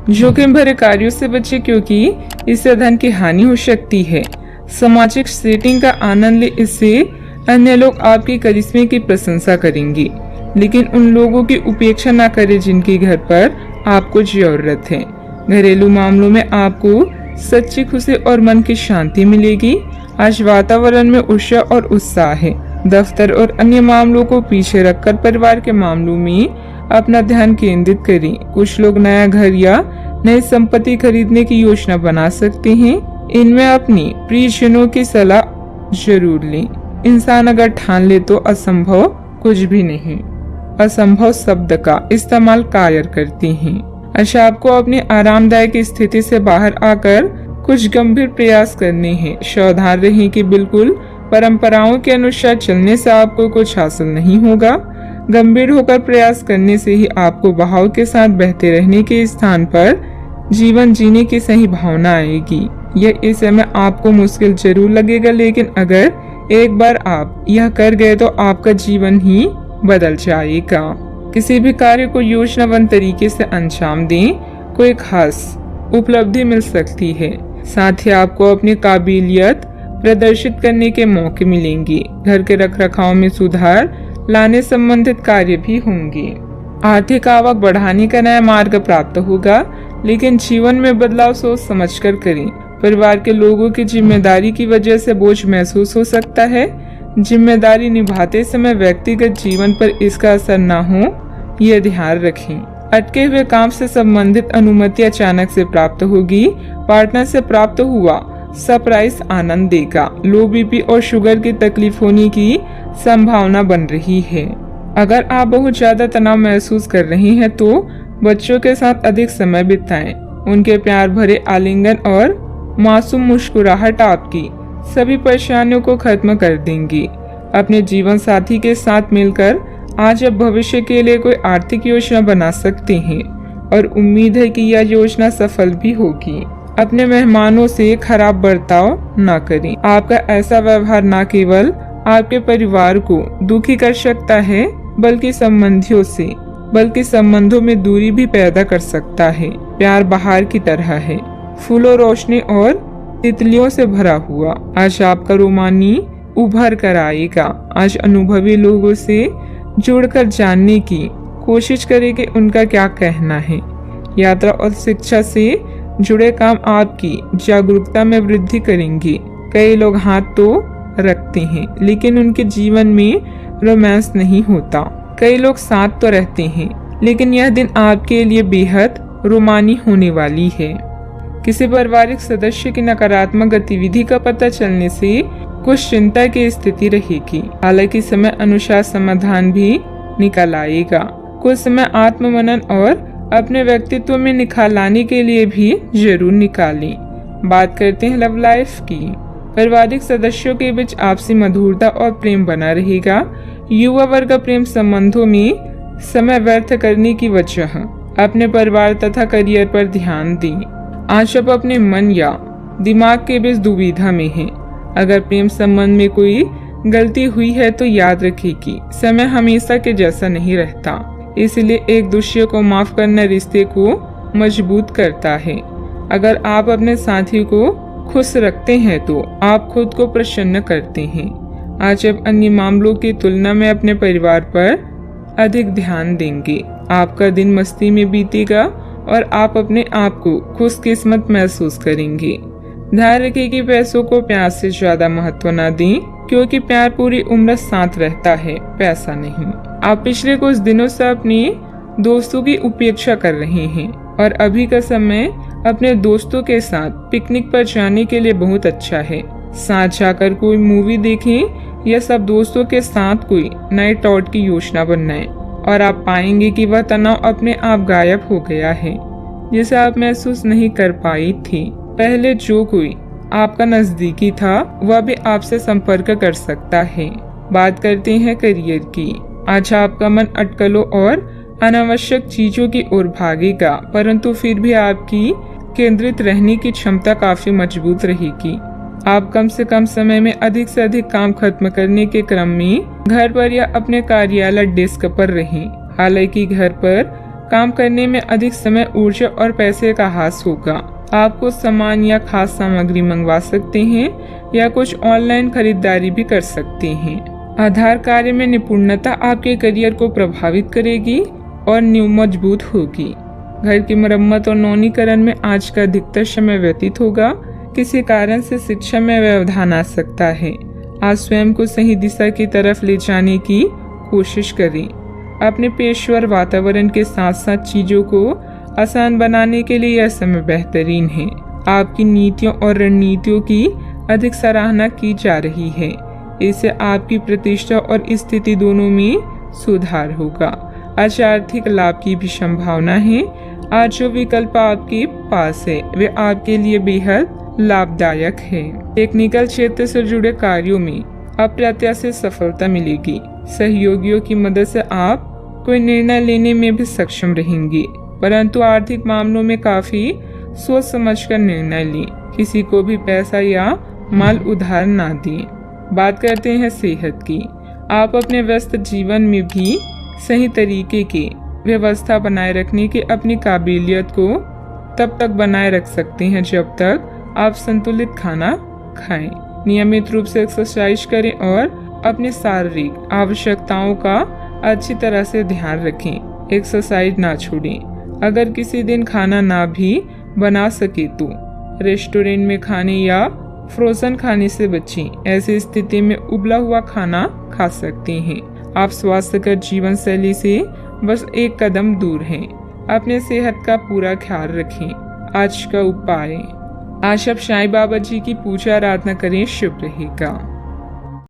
जोखिम भरे कार्यों से बचे क्योंकि इससे धन की हानि हो सकती है। सामाजिक सेटिंग का आनंद ले, इससे अन्य लोग आपकी करिश्मे की प्रशंसा करेंगे, लेकिन उन लोगों की उपेक्षा न करें जिनके घर पर आपको जरूरत है। घरेलू मामलों में आपको सच्ची खुशी और मन की शांति मिलेगी। आज वातावरण में ऊर्जा और उत्साह है। दफ्तर और अन्य मामलों को पीछे रखकर परिवार के मामलों में अपना ध्यान केंद्रित करें। कुछ लोग नया घर या नई संपत्ति खरीदने की योजना बना सकते हैं। इनमें अपनी प्रियजनों की सलाह जरूर लें। इंसान अगर ठान ले तो असंभव कुछ भी नहीं। असंभव शब्द का इस्तेमाल कायर करते हैं। अच्छा, आपको अपनी आरामदायक स्थिति से बाहर आकर कुछ गंभीर प्रयास करने हैं। सावधान रहें कि बिल्कुल परंपराओं के अनुसार चलने से आपको कुछ हासिल नहीं होगा। गंभीर होकर प्रयास करने से ही आपको बहाव के साथ बहते रहने के स्थान पर जीवन जीने की सही भावना आएगी। यह इस समय आपको मुश्किल जरूर लगेगा, लेकिन अगर एक बार आप यह कर गए तो आपका जीवन ही बदल जाएगा। किसी भी कार्य को योजनाबद्ध तरीके से अंजाम दें, कोई खास उपलब्धि मिल सकती है। साथ ही आपको अपनी काबिलियत प्रदर्शित करने के मौके मिलेंगे। घर के रखरखाव में सुधार लाने संबंधित कार्य भी होंगे। आर्थिक आवक बढ़ाने का नया मार्ग प्राप्त होगा, लेकिन जीवन में बदलाव सोच समझकर करें। परिवार के लोगों की जिम्मेदारी की वजह से बोझ महसूस हो सकता है। जिम्मेदारी निभाते समय व्यक्तिगत जीवन पर इसका असर न हो, यह ध्यान रखें। अटके हुए काम से संबंधित अनुमति अचानक से प्राप्त होगी। पार्टनर से प्राप्त हुआ सरप्राइज आनंद देगा। लो बीपी और शुगर की तकलीफ होने की संभावना बन रही है। अगर आप बहुत ज्यादा तनाव महसूस कर रहे हैं तो बच्चों के साथ अधिक समय बिताएं। उनके प्यार भरे आलिंगन और मासूम मुस्कुराहट आपकी सभी परेशानियों को खत्म कर देंगी। अपने जीवन साथी के साथ मिलकर आज आप भविष्य के लिए कोई आर्थिक योजना बना सकते हैं और उम्मीद है कि यह योजना सफल भी होगी। अपने मेहमानों से खराब बर्ताव न करें। आपका ऐसा व्यवहार न केवल आपके परिवार को दुखी कर सकता है, बल्कि संबंधों में दूरी भी पैदा कर सकता है। प्यार बहार की तरह है, फूलों, रोशनी और तितलियों से भरा हुआ। आज आपका रोमानी उभर कर आएगा। आज अनुभवी लोगों से जुड़कर जानने की कोशिश करें कि उनका क्या कहना है। यात्रा और शिक्षा से जुड़े काम आपकी जागरूकता में वृद्धि करेंगे। कई लोग हाथ तो रखते हैं, लेकिन उनके जीवन में रोमांस नहीं होता। कई लोग साथ तो रहते हैं, लेकिन यह दिन आपके लिए बेहद रोमानी होने वाली है। किसी पारिवारिक सदस्य की नकारात्मक गतिविधि का पता चलने से कुछ चिंता की स्थिति रहेगी। हालांकि समय अनुसार समाधान भी निकल आएगा। कुछ समय आत्ममनन और अपने व्यक्तित्व में निखार लाने के लिए भी जरूर निकालें। बात करते हैं लव लाइफ की। पारिवारिक सदस्यों के बीच आपसी मधुरता और प्रेम बना रहेगा। युवा वर्ग का प्रेम संबंधों में समय व्यर्थ करने की वजह अपने परिवार तथा करियर पर ध्यान दें। आज आप अपने मन या दिमाग के बीच दुविधा में हैं। अगर प्रेम संबंध में कोई गलती हुई है तो याद रखिए कि समय हमेशा के जैसा नहीं रहता, इसलिए एक दूसरे को माफ करना रिश्ते को मजबूत करता है। अगर आप अपने साथी को खुश रखते हैं तो आप खुद को प्रसन्न करते हैं। आज आप अन्य मामलों की तुलना में अपने परिवार पर अधिक ध्यान देंगे। आपका दिन मस्ती में बीतेगा और आप अपने आप को खुशकिस्मत महसूस करेंगे। ध्यान रखें कि पैसों को प्यार से ज्यादा महत्व न दें, क्योंकि प्यार पूरी उम्र साथ रहता है, पैसा नहीं। आप पिछले कुछ दिनों से अपने दोस्तों की उपेक्षा कर रहे हैं और अभी का समय अपने दोस्तों के साथ पिकनिक पर जाने के लिए बहुत अच्छा है। साथ जाकर कोई मूवी देखें या सब दोस्तों के साथ कोई नाइट आउट की योजना बनाएं और आप पाएंगे कि वह तनाव अपने आप गायब हो गया है, जिसे आप महसूस नहीं कर पाई थी। पहले जो कोई आपका नजदीकी था वह भी आपसे संपर्क कर सकता है। बात करते हैं करियर की। आज आपका मन अटकलों और अनावश्यक चीजों की ओर भागेगा, परंतु फिर भी आपकी केंद्रित रहने की क्षमता काफी मजबूत रहेगी। आप कम से कम समय में अधिक से अधिक काम खत्म करने के क्रम में घर पर या अपने कार्यालय डेस्क पर रहें। हालांकि घर पर काम करने में अधिक समय, ऊर्जा और पैसे का हास होगा। आपको सामान या खास सामग्री मंगवा सकते हैं या कुछ ऑनलाइन खरीदारी भी कर सकते हैं। आधार कार्य में निपुणता आपके करियर को प्रभावित करेगी और नींव मजबूत होगी। घर की मरम्मत और नवीनीकरण में आज का अधिकतर समय व्यतीत होगा। किसी कारण से शिक्षा में व्यवधान आ सकता है। आज स्वयं को सही दिशा की तरफ ले जाने की कोशिश करें। अपने पेशेवर वातावरण के साथ साथ चीजों को आसान बनाने के लिए यह समय बेहतरीन है। आपकी नीतियों और रणनीतियों की अधिक सराहना की जा रही है। इससे आपकी प्रतिष्ठा और स्थिति दोनों में सुधार होगा। आज आर्थिक लाभ की भी संभावना है। आज जो विकल्प आपके पास है वे आपके लिए बेहद लाभदायक है। टेक्निकल क्षेत्र से जुड़े कार्यों में अप्रत्याशित सफलता मिलेगी। सहयोगियों की मदद से आप कोई निर्णय लेने में भी सक्षम रहेंगे, परंतु आर्थिक मामलों में काफी सोच समझकर निर्णय लें। किसी को भी पैसा या माल उधार ना दें। बात करते हैं सेहत की। आप अपने व्यस्त जीवन में भी सही तरीके की व्यवस्था बनाए रखने की अपनी काबिलियत को तब तक बनाए रख सकते हैं जब तक आप संतुलित खाना खाएं। नियमित रूप से एक्सरसाइज करें और अपनी शारीरिक आवश्यकताओं का अच्छी तरह से ध्यान रखें। एक्सरसाइज ना छोड़ें। अगर किसी दिन खाना ना भी बना सके तो रेस्टोरेंट में खाने या फ्रोजन खाने से बचें। ऐसी स्थिति में उबला हुआ खाना खा सकते हैं। आप स्वास्थ्यकर जीवन शैली से बस एक कदम दूर हैं। अपने सेहत का पूरा ख्याल रखें। आज का उपाय, आज आप साईं बाबा जी की पूजा आराधना करें, शुभ रहेगा।